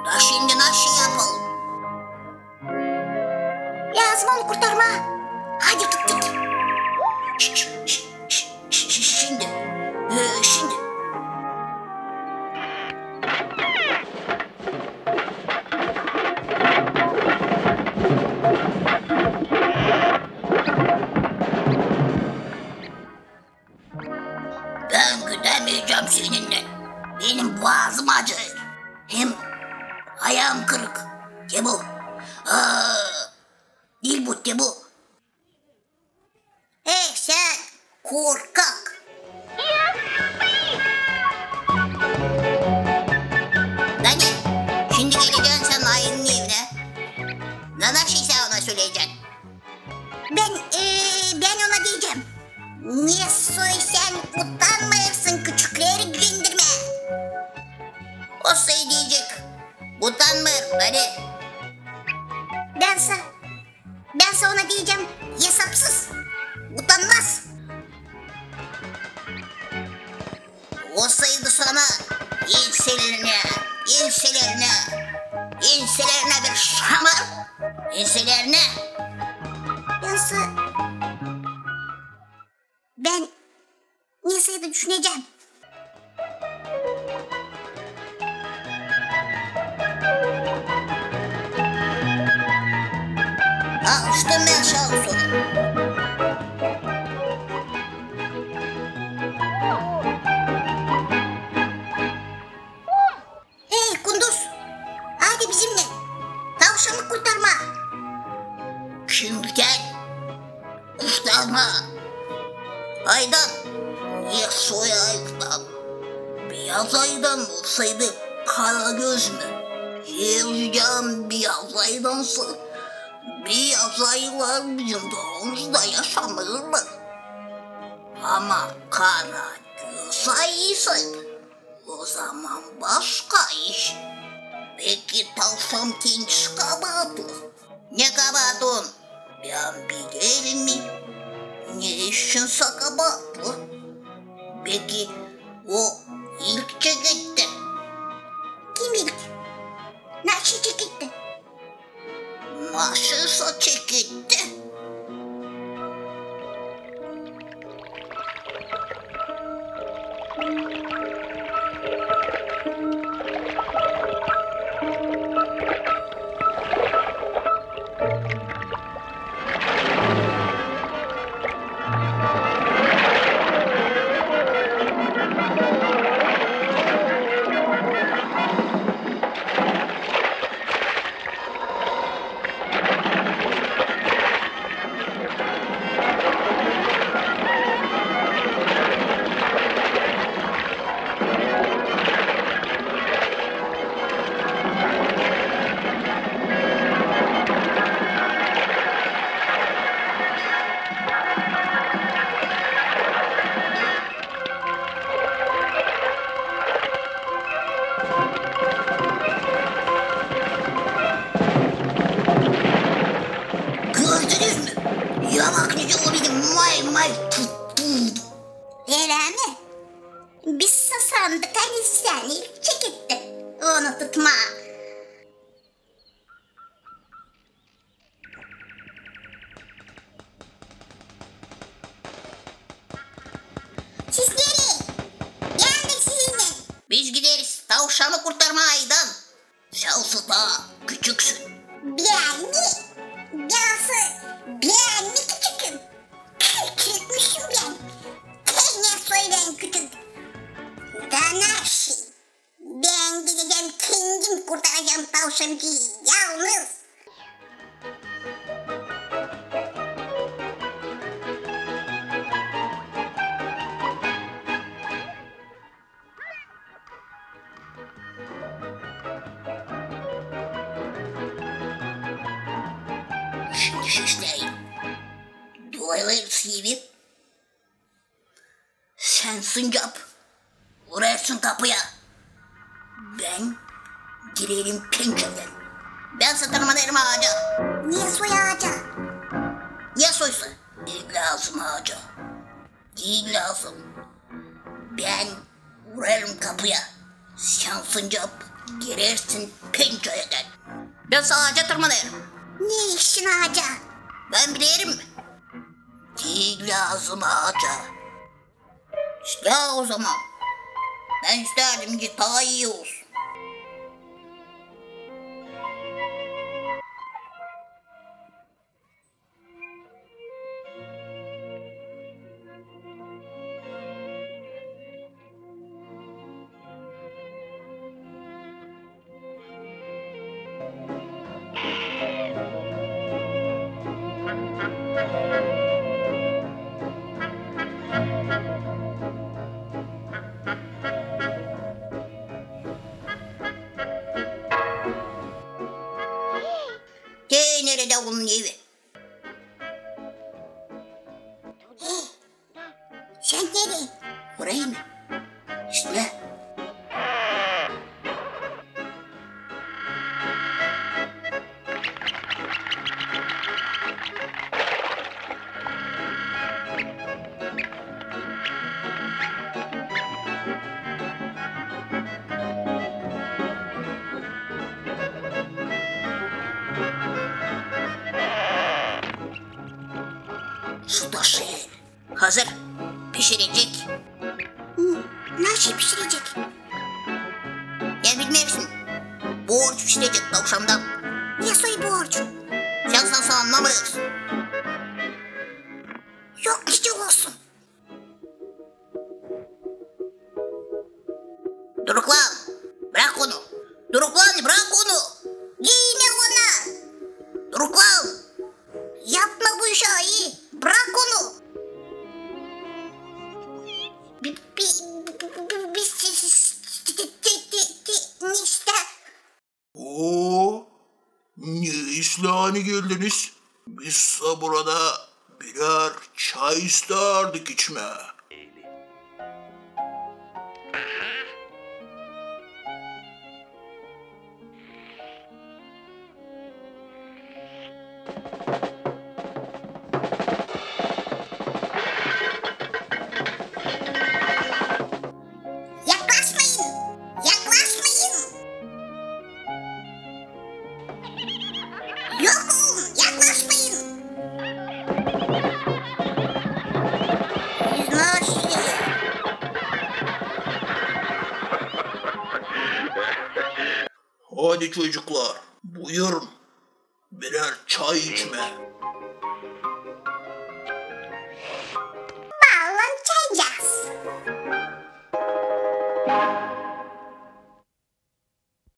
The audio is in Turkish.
Da şimdi nasıl yapalım? Lazım onu kurtarma. Hadi gittik. Şimdi. Ben gidemeyeceğim seninle. Benim boğazım acır. Hem ayağım kırık. Tebu. Değil bu Tebu. Sen korkak. Dani, şimdi geleceksin sen Nail'in evine. Nasıl sen ona söyleyeceksin? Ben ona diyeceğim. Niye sen utanmayasın, küçükleri gücendirme. O şey diyecek. Utanmıyor Dani. Bense ona diyeceğim. Hesapsız. Utanmaz. O sayıdı sana enselerine bir şamar. Enselerine. Ben neyse de düşüneceğim. Alıştım ben şahı sonra. Hey Kunduz. Hadi bizimle. Tavşanı kurtarma. Kimken? Kurtarma. Aydan. Yesoy aydan. Beyaz aydan olsaydı kara göz mü? Yiyeceğim beyaz aydansa. Beyaz aylar bizim doğumuzda yaşanır mı? Ama kara göz ayıysa o zaman başka iş. Peki tavşan genç kabahatı. Ne kabahatın? Ben bilirim mi? Ne işinse kabahatı? Peki o ilk gitti. Kim ilk? Nasıl gitti? Nasılsa gitti. Tuttu. Öyle mi? Biz sandık hani sen ilk çekittin. Onu tutma. Siz nereye? Geldik sizinle. Biz gideriz tavşanı kurtarmaya Aydan. Sensin daha küçüksün. Ben mi küçüküm? Küçükmüşüm ben. Kendine söyleyen küçük. Daha şey. Ben gideceğim kendim kurtaracağım tavşancıyı. Yalnız. Şimdi şişteyim. Duayla sivip. Sen sıncap. Vurarsın kapıya. Ben girerim pencereden. Ben satarım derim ağaca. Niye soy ağaca? Ya soysa? Değil lazım ağaca. Değil lazım. Ben vurarım kapıya. Sen sıncap. Girersin pencereden. Ben ağaca tırmanırım. Ne işin ağaca? Ben bilirim. Değil lazım ağaca. İşte o zaman. Ben isterdim ki daha iyi olsun. Nerede onun evi? Sen nereye? Orayı mı? İşte. Su taşı hazır. Pişirecek. Nasıl pişirecek? Ya bilmezsin. Borç pişirecek akşamdan. Ne soy borcu? Sen nasıl anlamayız? Yok nice olsun. Duruk lan. Bırak onu. Duruk lan, bırak onu. Giyme ona. Duruk lan. Yapma bu işi. Bırak onu. İşte. Oo, niye İslani geldiniz? Biz burada birer çay isterdik içme. Yaklaşmayın. Yaklaşmayın. Yokum. Yaklaşmayın. Nasıl? Hadi çocuklar, buyurun. Birer çay içme.